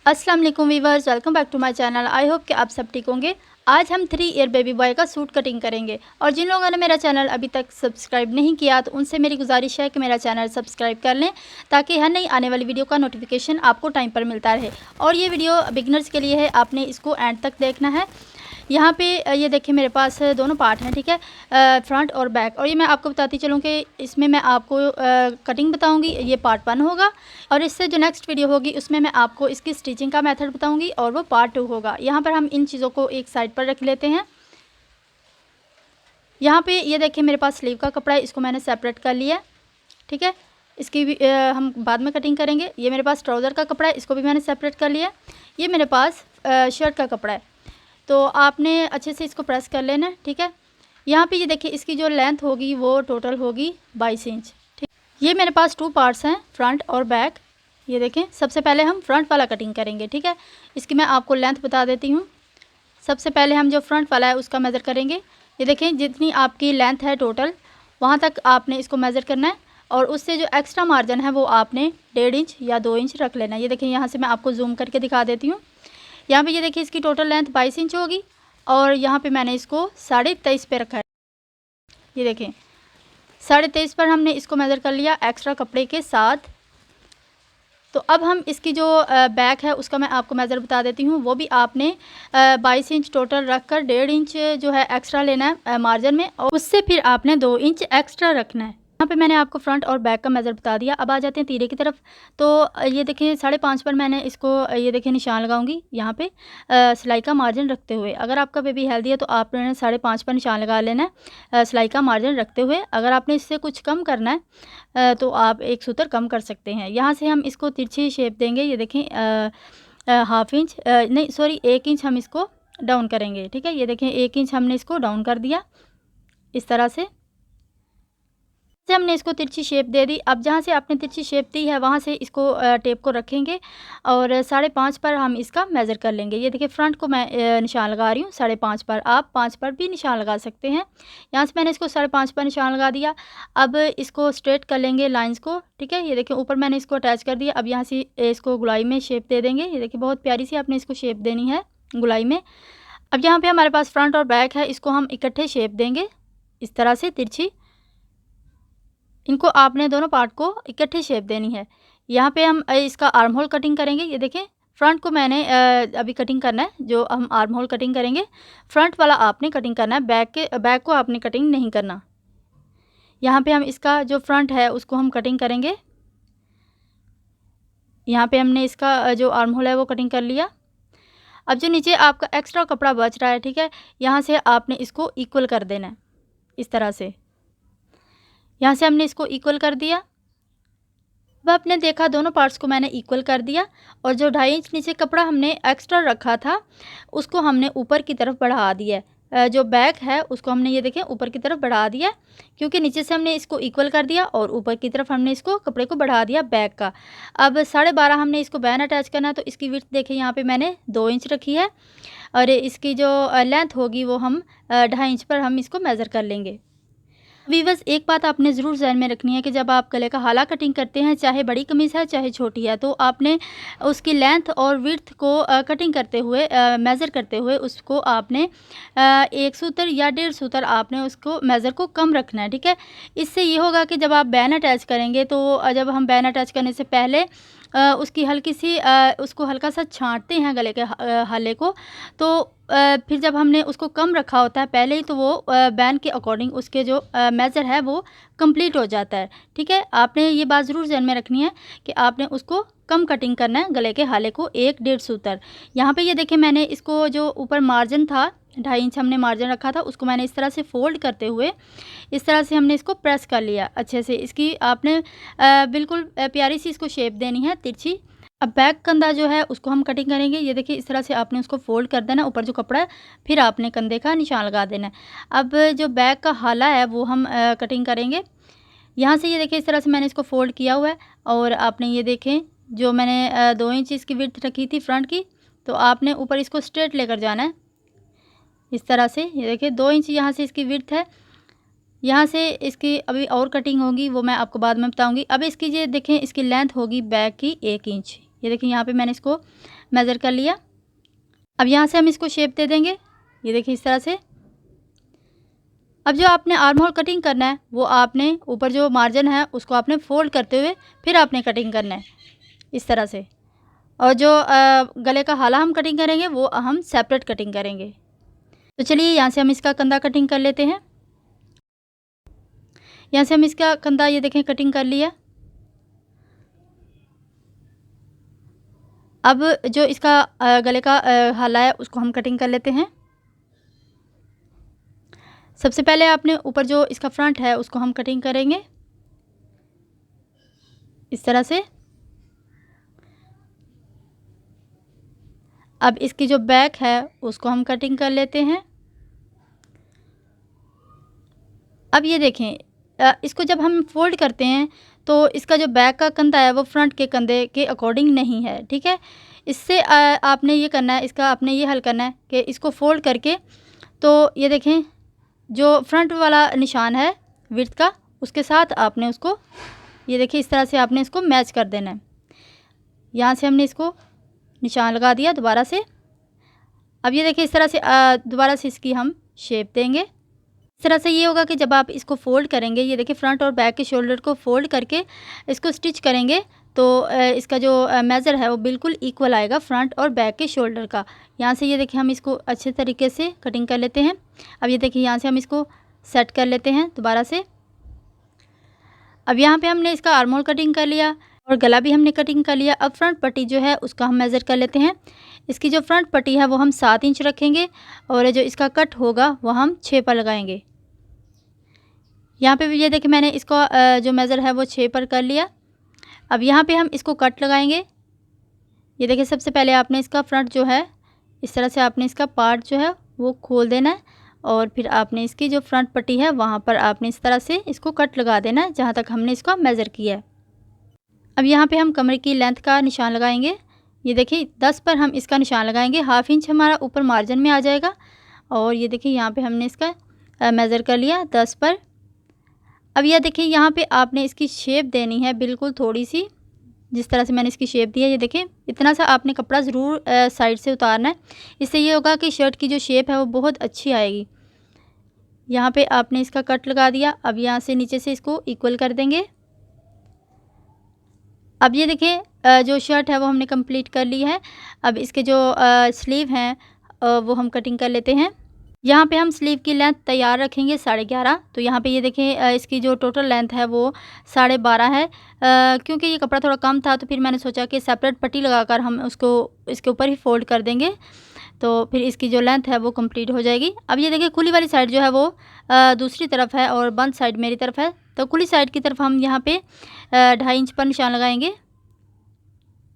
अस्सलाम वालेकुम viewers, welcome back to my channel. I hope कि आप सब ठीक होंगे। आज हम 3 ईयर बेबी बॉय का सूट कटिंग करेंगे और जिन लोगों ने मेरा चैनल अभी तक सब्सक्राइब नहीं किया तो उनसे मेरी गुजारिश है कि मेरा चैनल सब्सक्राइब कर लें ताकि हर नई आने वाली वीडियो का नोटिफिकेशन आपको टाइम पर मिलता रहे। और ये वीडियो बिगनर्स के लिए है, आपने इसको एंड तक देखना है। यहाँ पे ये देखिए मेरे पास दोनों पार्ट हैं, ठीक है, फ्रंट और बैक। और ये मैं आपको बताती चलूँ कि इसमें मैं आपको कटिंग बताऊँगी, ये पार्ट 1 होगा। और इससे जो नेक्स्ट वीडियो होगी उसमें मैं आपको इसकी स्टिचिंग का मेथड बताऊँगी और वो पार्ट 2 होगा। यहाँ पर हम इन चीज़ों को एक साइड पर रख लेते हैं। यहाँ पे ये देखिए मेरे पास स्लीव का कपड़ा है, इसको मैंने सेपरेट कर लिया है, ठीक है। इसकी भी हम बाद में कटिंग करेंगे। ये मेरे पास ट्राउज़र का कपड़ा है, इसको भी मैंने सेपरेट कर लिया है। ये मेरे पास शर्ट का कपड़ा है, तो आपने अच्छे से इसको प्रेस कर लेना है, ठीक है। यहाँ पे ये देखिए इसकी जो लेंथ होगी वो टोटल होगी 22 इंच, ठीक। ये मेरे पास 2 पार्ट्स हैं, फ्रंट और बैक। ये देखें, सबसे पहले हम फ्रंट वाला कटिंग करेंगे, ठीक है। इसकी मैं आपको लेंथ बता देती हूँ। सबसे पहले हम जो फ्रंट वाला है उसका मेज़र करेंगे। ये देखें जितनी आपकी लेंथ है टोटल वहाँ तक आपने इसको मेज़र करना है और उससे जो एक्स्ट्रा मार्जिन है वो आपने 1.5 इंच या 2 इंच रख लेना है। ये देखें यहाँ से मैं आपको जूम करके दिखा देती हूँ। यहाँ पे ये देखिए इसकी टोटल लेंथ 22 इंच होगी और यहाँ पे मैंने इसको 23.5 पे रखा है। ये देखें 23.5 पर हमने इसको मेज़र कर लिया एक्स्ट्रा कपड़े के साथ। तो अब हम इसकी जो बैक है उसका मैं आपको मेज़र बता देती हूँ। वो भी आपने 22 इंच टोटल रख कर 1.5 इंच जो है एक्स्ट्रा लेना है मार्जिन में, और उससे फिर आपने 2 इंच एक्स्ट्रा रखना है। यहाँ पे मैंने आपको फ्रंट और बैक का मेज़र बता दिया। अब आ जाते हैं तीरे की तरफ। तो ये देखें 5.5 पर मैंने इसको ये देखें निशान लगाऊंगी यहाँ पे सिलाई का मार्जिन रखते हुए। अगर आपका बेबी हेल्दी है तो आपने 5.5 पर निशान लगा लेना है सिलाई का मार्जिन रखते हुए। अगर आपने इससे कुछ कम करना है तो आप 1 सूत्र कम कर सकते हैं। यहाँ से हम इसको तिरछी शेप देंगे। ये देखें 1/2 इंच नहीं सॉरी 1 इंच हम इसको डाउन करेंगे, ठीक है। ये देखें 1 इंच हमने इसको डाउन कर दिया इस तरह से हमने इसको तिरछी शेप दे दी। अब जहाँ से आपने तिरछी शेप दी है वहाँ से इसको टेप को रखेंगे और 5.5 पर हम इसका मेज़र कर लेंगे। ये देखिए फ्रंट को मैं निशान लगा रही हूँ 5.5 पर, आप 5 पर भी निशान लगा सकते हैं। यहाँ से मैंने इसको 5.5 पर निशान लगा दिया। अब इसको स्ट्रेट कर लेंगे लाइंस को, ठीक है। ये देखिए ऊपर मैंने इसको अटैच कर दिया। अब यहाँ से इसको गुलाई में शेप दे देंगे। ये देखिए बहुत प्यारी सी आपने इसको शेप देनी है गुलाई में। अब यहाँ पर हमारे पास फ्रंट और बैक है, इसको हम इकट्ठे शेप देंगे इस तरह से तिरछी। इनको आपने दोनों पार्ट को इकट्ठे शेप देनी है। यहाँ पे हम इसका आर्म होल कटिंग करेंगे। ये देखें फ्रंट को मैंने अभी कटिंग करना है, जो हम आर्म होल कटिंग करेंगे फ्रंट वाला आपने कटिंग करना है, बैक को आपने कटिंग नहीं करना। यहाँ पे हम इसका जो फ्रंट है उसको हम कटिंग करेंगे। यहाँ पे हमने इसका जो आर्म होल है वो कटिंग कर लिया। अब जो नीचे आपका एक्स्ट्रा कपड़ा बच रहा है, ठीक है, यहाँ से आपने इसको इक्वल कर देना है इस तरह से। यहाँ से हमने इसको इक्वल कर दिया। अब आपने देखा दोनों पार्ट्स को मैंने इक्वल कर दिया और जो 2.5 इंच नीचे कपड़ा हमने एक्स्ट्रा रखा था उसको हमने ऊपर की तरफ बढ़ा दिया है। जो बैक है उसको हमने ये देखें ऊपर की तरफ बढ़ा दिया, क्योंकि नीचे से हमने इसको इक्वल कर दिया और ऊपर की तरफ हमने इसको कपड़े को बढ़ा दिया बैक का। अब 12.5 हमने इसको बैन अटैच करना है, तो इसकी विड्थ देखें यहाँ पे मैंने 2 इंच रखी है और इसकी जो लेंथ होगी वो हम 2.5 इंच पर हम इसको मेज़र कर लेंगे। वीवर्स एक बात आपने ज़रूर ध्यान में रखनी है कि जब आप गले का हाला कटिंग करते हैं, चाहे बड़ी कमीज़ है चाहे छोटी है, तो आपने उसकी लेंथ और विड्थ को कटिंग करते हुए मेज़र करते हुए उसको आपने 1 सूत्र या 1.5 सूत्र आपने उसको मेज़र को कम रखना है, ठीक है। इससे ये होगा कि जब आप बैन अटैच करेंगे तो जब हम बैन अटैच करने से पहले उसकी हल्की सी उसको हल्का सा छाँटते हैं गले के हाले को, तो फिर जब हमने उसको कम रखा होता है पहले ही, तो वो बैन के अकॉर्डिंग उसके जो मेज़र है वो कंप्लीट हो जाता है, ठीक है। आपने ये बात ज़रूर ध्यान में रखनी है कि आपने उसको कम कटिंग करना है गले के हाले को 1-1.5 सूत्र। यहाँ पे ये देखें मैंने इसको जो ऊपर मार्जिन था 2.5 इंच हमने मार्जिन रखा था, उसको मैंने इस तरह से फोल्ड करते हुए इस तरह से हमने इसको प्रेस कर लिया अच्छे से। इसकी आपने बिल्कुल प्यारी सी इसको शेप देनी है तिरछी। अब बैक कंधा जो है उसको हम कटिंग करेंगे। ये देखिए इस तरह से आपने उसको फोल्ड कर देना, ऊपर जो कपड़ा है फिर आपने कंधे का निशान लगा देना है। अब जो बैक का हाला है वो हम कटिंग करेंगे। यहाँ से ये देखिए इस तरह से मैंने इसको फोल्ड किया हुआ है और आपने ये देखें जो मैंने 2 इंच इसकी विड्थ रखी थी फ्रंट की, तो आपने ऊपर इसको स्ट्रेट लेकर जाना है इस तरह से। ये देखिए 2 इंच यहाँ से इसकी विड्थ है। यहाँ से इसकी अभी और कटिंग होगी वो मैं आपको बाद में बताऊंगी। अब इसकी ये देखें इसकी लेंथ होगी बैक की 1 इंच। ये देखिए यहाँ पे मैंने इसको मेज़र कर लिया। अब यहाँ से हम इसको शेप दे देंगे, ये देखिए इस तरह से। अब जो आपने आर्म होल कटिंग करना है वो आपने ऊपर जो मार्जिन है उसको आपने फोल्ड करते हुए फिर आपने कटिंग करना है इस तरह से। और जो गले का हाला हम कटिंग करेंगे वो हम सेपरेट कटिंग करेंगे। तो चलिए यहाँ से हम इसका कंधा कटिंग कर लेते हैं। यहाँ से हम इसका कंधा ये देखें कटिंग कर लिया। अब जो इसका गले का हाला है उसको हम कटिंग कर लेते हैं। सबसे पहले आपने ऊपर जो इसका फ्रंट है उसको हम कटिंग करेंगे इस तरह से। अब इसकी जो बैक है उसको हम कटिंग कर लेते हैं। अब ये देखें इसको जब हम फोल्ड करते हैं तो इसका जो बैक का कंधा है वो फ्रंट के कंधे के अकॉर्डिंग नहीं है, ठीक है। इससे आपने ये करना है, इसका आपने ये हल करना है कि इसको फोल्ड करके, तो ये देखें जो फ्रंट वाला निशान है विड्थ का उसके साथ आपने उसको ये देखिए इस तरह से आपने इसको मैच कर देना है। यहाँ से हमने इसको निशान लगा दिया दोबारा से। अब ये देखिए इस तरह से दोबारा से इसकी हम शेप देंगे। इस तरह से ये होगा कि जब आप इसको फोल्ड करेंगे, ये देखिए फ्रंट और बैक के शोल्डर को फोल्ड करके इसको स्टिच करेंगे तो इसका जो मेज़र है वो बिल्कुल इक्वल आएगा फ्रंट और बैक के शोल्डर का। यहाँ से ये देखिए हम इसको अच्छे तरीके से कटिंग कर लेते हैं। अब ये देखिए यहाँ से हम इसको सेट कर लेते हैं दोबारा से। अब यहाँ पे हमने इसका आर्म होल कटिंग कर लिया और गला भी हमने कटिंग कर लिया। अब फ्रंट पट्टी जो है उसका हम मेज़र कर लेते हैं। इसकी जो फ्रंट पट्टी है वो हम 7 इंच रखेंगे और जो इसका कट होगा वो हम 6 पर लगाएंगे। यहाँ पे भी ये देखिए मैंने इसको जो मेज़र है वो 6 पर कर लिया। अब यहाँ पे हम इसको कट लगाएंगे। ये देखिए सबसे पहले आपने इसका फ्रंट जो है इस तरह से आपने इसका पार्ट जो है वो खोल देना है और फिर आपने इसकी जो फ्रंट पट्टी है वहाँ पर आपने इस तरह से इसको कट लगा देना है जहाँ तक हमने इसको मेज़र किया है। अब यहाँ पे हम कमर की लेंथ का निशान लगाएंगे। ये देखिए 10 पर हम इसका निशान लगाएंगे। 1/2 इंच हमारा ऊपर मार्जिन में आ जाएगा और ये देखिए यहाँ पे हमने इसका मेज़र कर लिया 10 पर। अब यह देखिए यहाँ पे आपने इसकी शेप देनी है बिल्कुल थोड़ी सी, जिस तरह से मैंने इसकी शेप दी है। ये देखिए इतना सा आपने कपड़ा ज़रूर साइड से उतारना है, इससे ये होगा कि शर्ट की जो शेप है वो बहुत अच्छी आएगी। यहाँ पे आपने इसका कट लगा दिया। अब यहाँ से नीचे से इसको इक्वल कर देंगे। अब ये देखिए जो शर्ट है वो हमने कंप्लीट कर ली है। अब इसके जो स्लीव हैं वो हम कटिंग कर लेते हैं। यहाँ पे हम स्लीव की लेंथ तैयार रखेंगे 11.5। तो यहाँ पे ये देखें इसकी जो टोटल लेंथ है वो 12.5 है। क्योंकि ये कपड़ा थोड़ा कम था तो फिर मैंने सोचा कि सेपरेट पट्टी लगाकर हम उसको इसके ऊपर ही फोल्ड कर देंगे, तो फिर इसकी जो लेंथ है वो कंप्लीट हो जाएगी। अब ये देखिए खुली वाली साइड जो है वो दूसरी तरफ है और बंद साइड मेरी तरफ है। तो खुली साइड की तरफ हम यहाँ पे 2.5 इंच पर निशान लगाएंगे,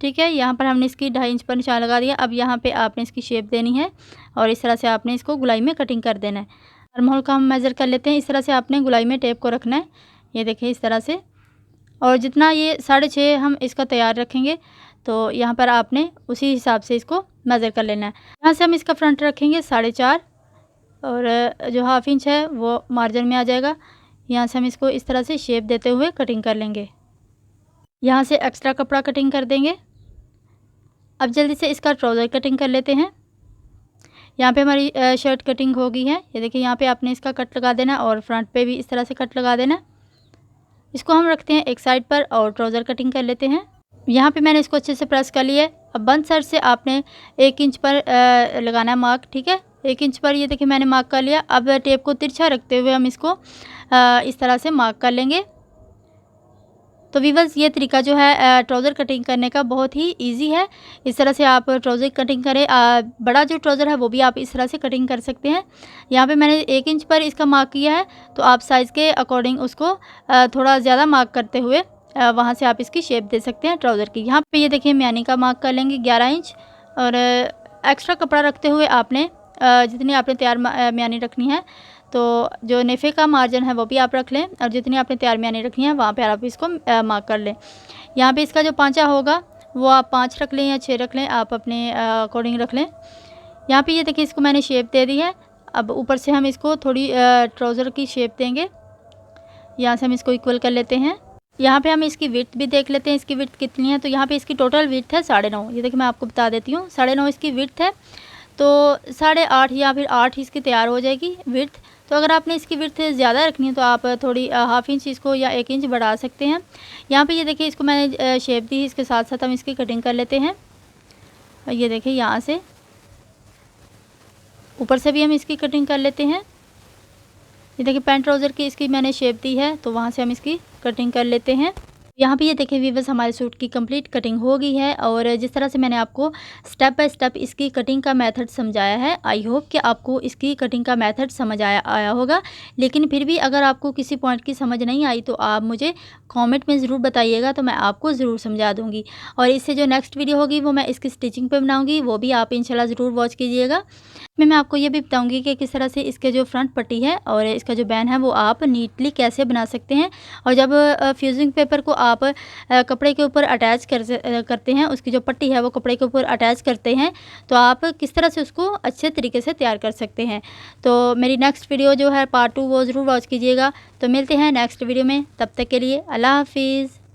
ठीक है। यहाँ पर हमने इसकी 2.5 इंच पर निशान लगा दिया। अब यहाँ पे आपने इसकी शेप देनी है और इस तरह से आपने इसको गुलाई में कटिंग कर देना है। आर्म होल का हम मेज़र कर लेते हैं। इस तरह से आपने गुलाई में टेप को रखना है, ये देखिए इस तरह से। और जितना ये 6.5 हम इसका तैयार रखेंगे तो यहाँ पर आपने उसी हिसाब से इसको मेज़र कर लेना है। यहाँ से हम इसका फ्रंट रखेंगे 4.5 और जो 1/2 इंच है वो मार्जिन में आ जाएगा। यहाँ से हम इसको इस तरह से शेप देते हुए कटिंग कर लेंगे। यहाँ से एक्स्ट्रा कपड़ा कटिंग कर देंगे। अब जल्दी से इसका ट्राउज़र कटिंग कर लेते हैं। यहाँ पे हमारी शर्ट कटिंग हो गई है। ये देखिए यहाँ पे आपने इसका कट लगा देना और फ्रंट पे भी इस तरह से कट लगा देना। इसको हम रखते हैं एक साइड पर और ट्राउज़र कटिंग कर लेते हैं। यहाँ पे मैंने इसको अच्छे से प्रेस कर लिया है। अब बंद साइड से आपने 1 इंच पर लगाना है मार्क, ठीक है। 1 इंच पर ये देखिए मैंने मार्क कर लिया। अब टेप को तिरछा रखते हुए हम इसको इस तरह से मार्क कर लेंगे। तो वीवर्स ये तरीका जो है ट्राउज़र कटिंग करने का बहुत ही इजी है। इस तरह से आप ट्राउज़र कटिंग करें। बड़ा जो ट्राउज़र है वो भी आप इस तरह से कटिंग कर सकते हैं। यहाँ पे मैंने 1 इंच पर इसका मार्क किया है, तो आप साइज़ के अकॉर्डिंग उसको थोड़ा ज़्यादा मार्क करते हुए वहाँ से आप इसकी शेप दे सकते हैं ट्राउज़र की। यहाँ पे ये देखिए म्यानी का मार्क कर लेंगे 11 इंच और एक्स्ट्रा कपड़ा रखते हुए आपने जितनी आपने तैयार म्यानी रखनी है तो जो नेफे का मार्जिन है वो भी आप रख लें और जितनी आपने तैयार म्यानी रखनी है वहाँ पे आप इसको मार्क कर लें। यहाँ पे इसका जो पांचा होगा वो आप 5 रख लें या 6 रख लें, आप अपने अकॉर्डिंग रख लें। यहाँ पे ये देखिए इसको मैंने शेप दे दी है। अब ऊपर से हम इसको थोड़ी ट्राउज़र की शेप देंगे। यहाँ से हम इसको इक्वल कर लेते हैं। यहाँ पे हम इसकी विड्थ भी देख लेते हैं, इसकी विड्थ कितनी है। तो यहाँ पे इसकी टोटल विड्थ है 9.5। ये देखिए मैं आपको बता देती हूँ, 9.5 इसकी विड्थ है। तो 8.5 या फिर 8 इसकी तैयार हो जाएगी विड्थ। तो अगर आपने इसकी विड्थ ज़्यादा रखनी है तो आप थोड़ी हाफ इंच इसको या 1 इंच बढ़ा सकते हैं। यहाँ पे ये देखिए इसको मैंने शेप दी, इसके साथ साथ हम इसकी कटिंग कर लेते हैं। और ये देखिए यहाँ से ऊपर से भी हम इसकी कटिंग कर लेते हैं। ये देखिए पैंट ट्राउज़र की इसकी मैंने शेप दी है, तो वहाँ से हम इसकी कटिंग कर लेते हैं। यहाँ पे ये देखिए व्यूअर्स हमारे सूट की कंप्लीट कटिंग हो गई है। और जिस तरह से मैंने आपको स्टेप बाय स्टेप इसकी कटिंग का मेथड समझाया है, आई होप कि आपको इसकी कटिंग का मेथड समझ आया होगा। लेकिन फिर भी अगर आपको किसी पॉइंट की समझ नहीं आई तो आप मुझे कमेंट में ज़रूर बताइएगा, तो मैं आपको ज़रूर समझा दूँगी। और इससे जो नेक्स्ट वीडियो होगी वो मैं इसकी स्टिचिंग पे बनाऊँगी, वो भी आप इंशाल्लाह ज़रूर वॉच कीजिएगा। मैं आपको ये भी बताऊंगी कि किस तरह से इसके जो फ्रंट पट्टी है और इसका जो बैन है वो आप नीटली कैसे बना सकते हैं। और जब फ्यूजिंग पेपर को आप कपड़े के ऊपर अटैच करते हैं, उसकी जो पट्टी है वो कपड़े के ऊपर अटैच करते हैं, तो आप किस तरह से उसको अच्छे तरीके से तैयार कर सकते हैं। तो मेरी नेक्स्ट वीडियो जो है पार्ट 2 वो ज़रूर वॉच कीजिएगा। तो मिलते हैं नेक्स्ट वीडियो में, तब तक के लिए अल्लाह हाफिज़।